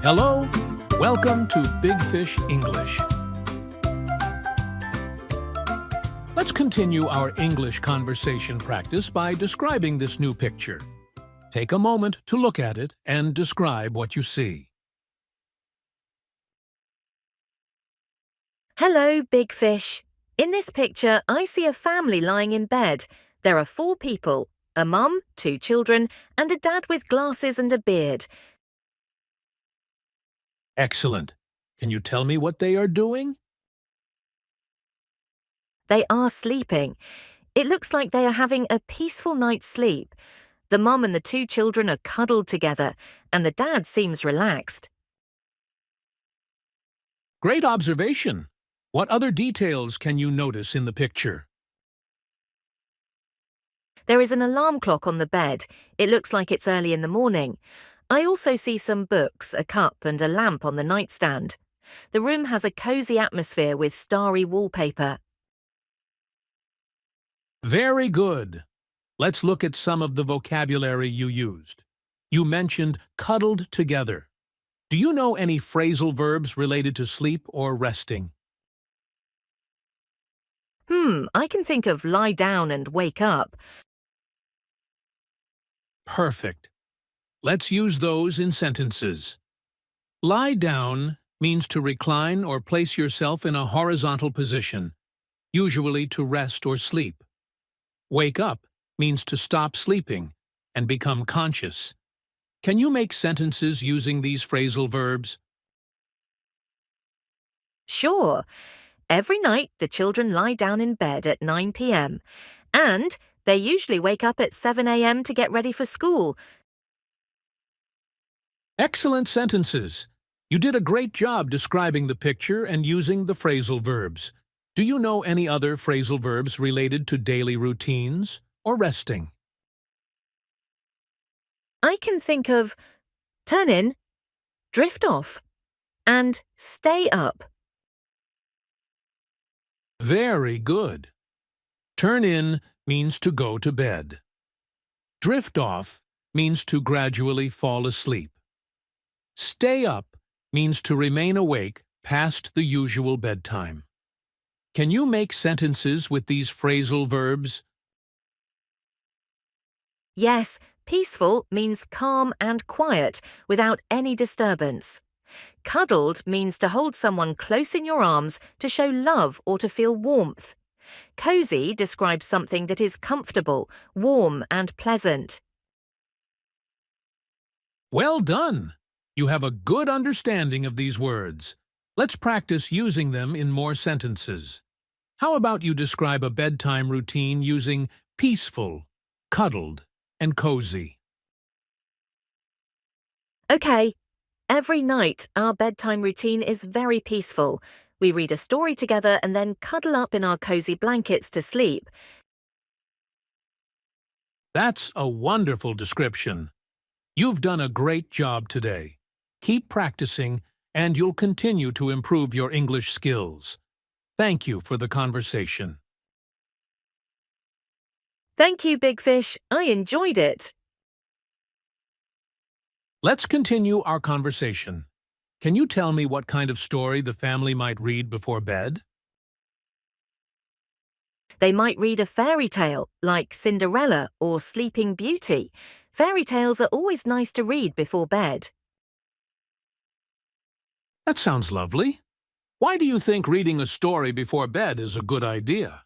Hello, welcome to Big Fish English. Let's continue our English conversation practice by describing this new picture. Take a moment to look at it and describe what you see. Hello, Big Fish. In this picture, I see a family lying in bed. There are 4 people, a mum, 2 children, and a dad with glasses and a beard. Excellent. Can you tell me what they are doing? They are sleeping. It looks like they are having a peaceful night's sleep. The mum and the 2 children are cuddled together, and the dad seems relaxed. Great observation. What other details can you notice in the picture? There is an alarm clock on the bed. It looks like it's early in the morning. I also see some books, a cup, and a lamp on the nightstand. The room has a cozy atmosphere with starry wallpaper. Very good. Let's look at some of the vocabulary you used. You mentioned cuddled together. Do you know any phrasal verbs related to sleep or resting? I can think of lie down and wake up. Perfect. Let's use those in sentences. Lie down means to recline or place yourself in a horizontal position, usually to rest or sleep. Wake up means to stop sleeping and become conscious. Can you make sentences using these phrasal verbs? Sure. Every night, the children lie down in bed at 9 p.m. and they usually wake up at 7 a.m. to get ready for school. Excellent sentences. You did a great job describing the picture and using the phrasal verbs. Do you know any other phrasal verbs related to daily routines or resting? I can think of turn in, drift off, and stay up. Very good. Turn in means to go to bed. Drift off means to gradually fall asleep. Stay up means to remain awake past the usual bedtime. Can you make sentences with these phrasal verbs? Yes, peaceful means calm and quiet, without any disturbance. Cuddled means to hold someone close in your arms to show love or to feel warmth. Cozy describes something that is comfortable, warm, and pleasant. Well done! You have a good understanding of these words. Let's practice using them in more sentences. How about you describe a bedtime routine using peaceful, cuddled, and cozy? Okay. Every night, our bedtime routine is very peaceful. We read a story together and then cuddle up in our cozy blankets to sleep. That's a wonderful description. You've done a great job today. Keep practicing, and you'll continue to improve your English skills. Thank you for the conversation. Thank you, Big Fish. I enjoyed it. Let's continue our conversation. Can you tell me what kind of story the family might read before bed? They might read a fairy tale, like Cinderella or Sleeping Beauty. Fairy tales are always nice to read before bed. That sounds lovely. Why do you think reading a story before bed is a good idea?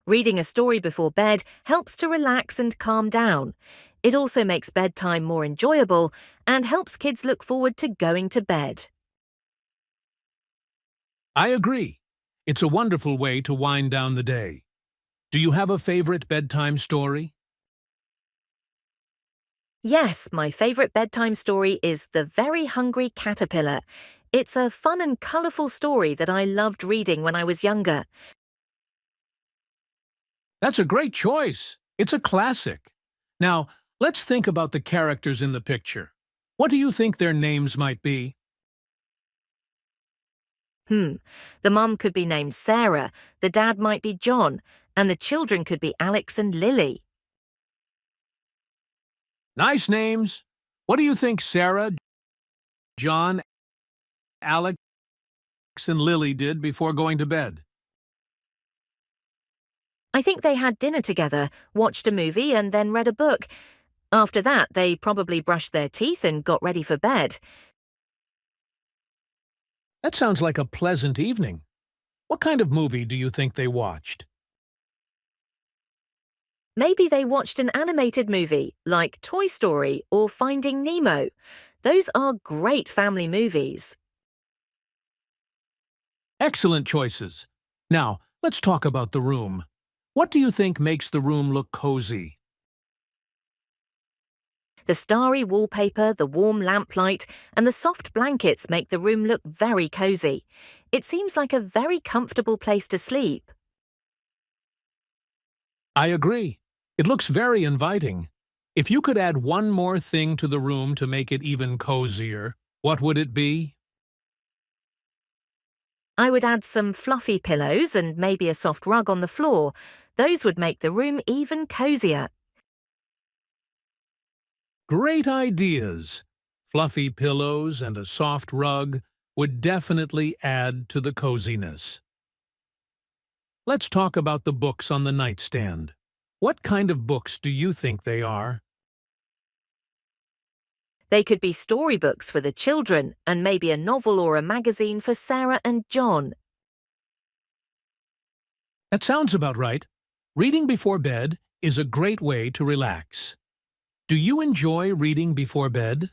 Reading a story before bed helps to relax and calm down. It also makes bedtime more enjoyable and helps kids look forward to going to bed. I agree. It's a wonderful way to wind down the day. Do you have a favorite bedtime story? Yes, my favourite bedtime story is The Very Hungry Caterpillar. It's a fun and colourful story that I loved reading when I was younger. That's a great choice. It's a classic. Now, let's think about the characters in the picture. What do you think their names might be? The mum could be named Sarah, the dad might be John, and the children could be Alex and Lily. Nice names. What do you think Sarah, John, Alex, and Lily did before going to bed? I think they had dinner together, watched a movie, and then read a book. After that, they probably brushed their teeth and got ready for bed. That sounds like a pleasant evening. What kind of movie do you think they watched? Maybe they watched an animated movie, like Toy Story or Finding Nemo. Those are great family movies. Excellent choices. Now, let's talk about the room. What do you think makes the room look cozy? The starry wallpaper, the warm lamplight, and the soft blankets make the room look very cozy. It seems like a very comfortable place to sleep. I agree. It looks very inviting. If you could add one more thing to the room to make it even cozier, what would it be? I would add some fluffy pillows and maybe a soft rug on the floor. Those would make the room even cozier. Great ideas! Fluffy pillows and a soft rug would definitely add to the coziness. Let's talk about the books on the nightstand. What kind of books do you think they are? They could be storybooks for the children and maybe a novel or a magazine for Sarah and John. That sounds about right. Reading before bed is a great way to relax. Do you enjoy reading before bed?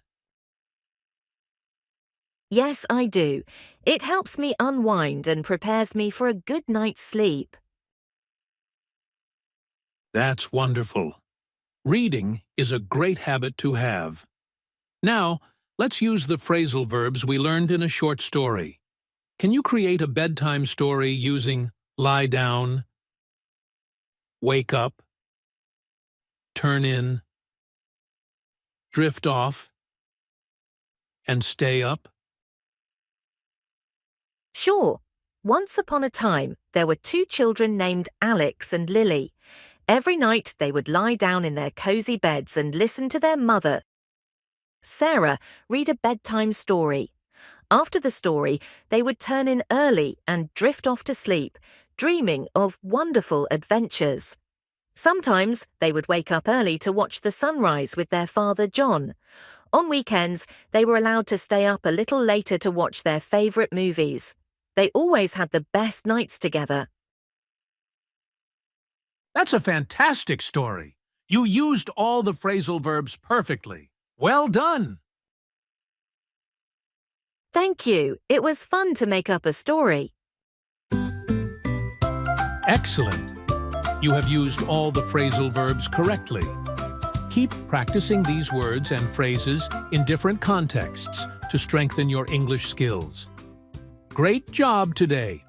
Yes, I do. It helps me unwind and prepares me for a good night's sleep. That's wonderful. Reading is a great habit to have. Now, let's use the phrasal verbs we learned in a short story. Can you create a bedtime story using lie down, wake up, turn in, drift off, and stay up? Sure. Once upon a time, there were two children named Alex and Lily. Every night they would lie down in their cozy beds and listen to their mother, Sarah, read a bedtime story. After the story, they would turn in early and drift off to sleep, dreaming of wonderful adventures. Sometimes they would wake up early to watch the sunrise with their father John. On weekends, they were allowed to stay up a little later to watch their favourite movies. They always had the best nights together. That's a fantastic story. You used all the phrasal verbs perfectly. Well done! Thank you. It was fun to make up a story. Excellent! You have used all the phrasal verbs correctly. Keep practicing these words and phrases in different contexts to strengthen your English skills. Great job today!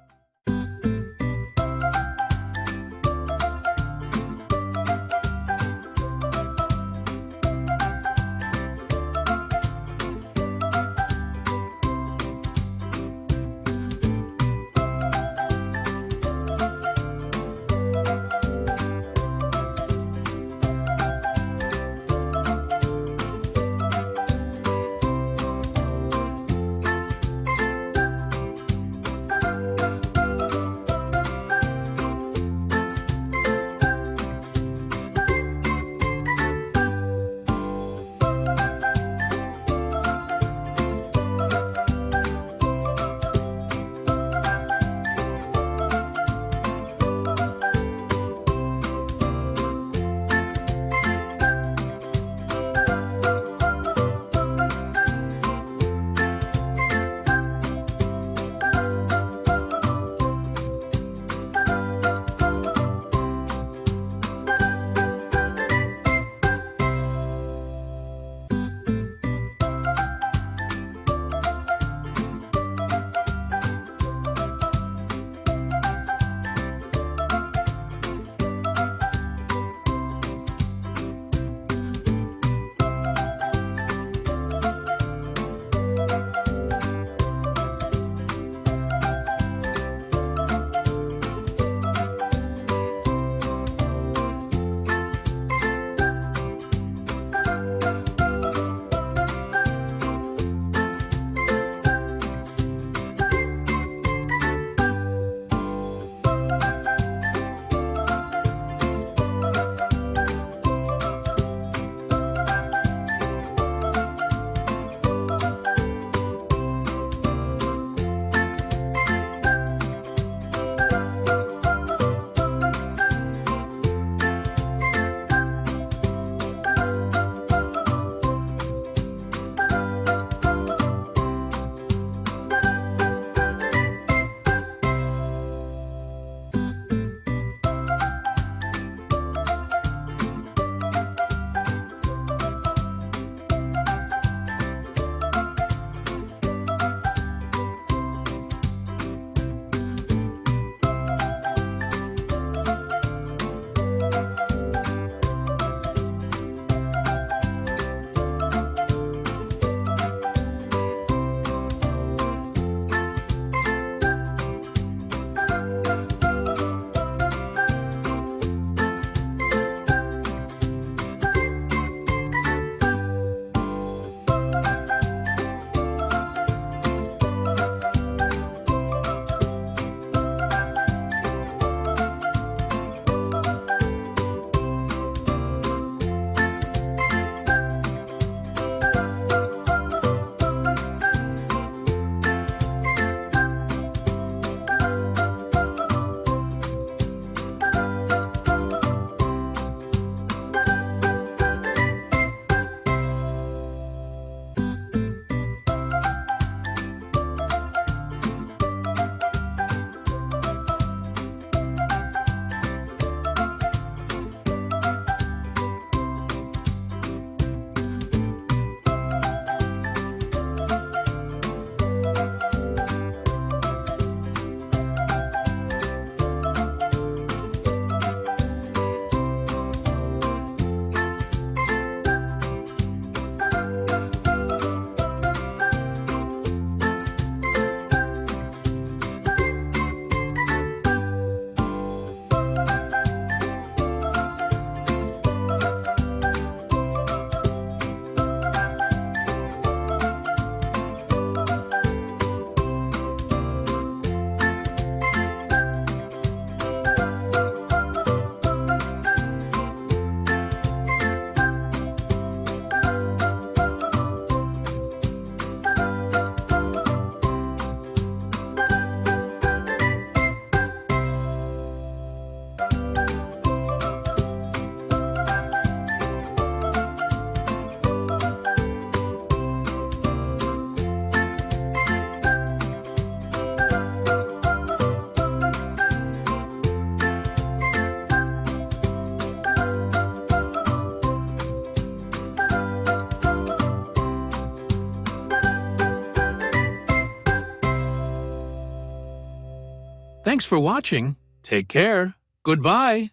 Thanks for watching. Take care. Goodbye.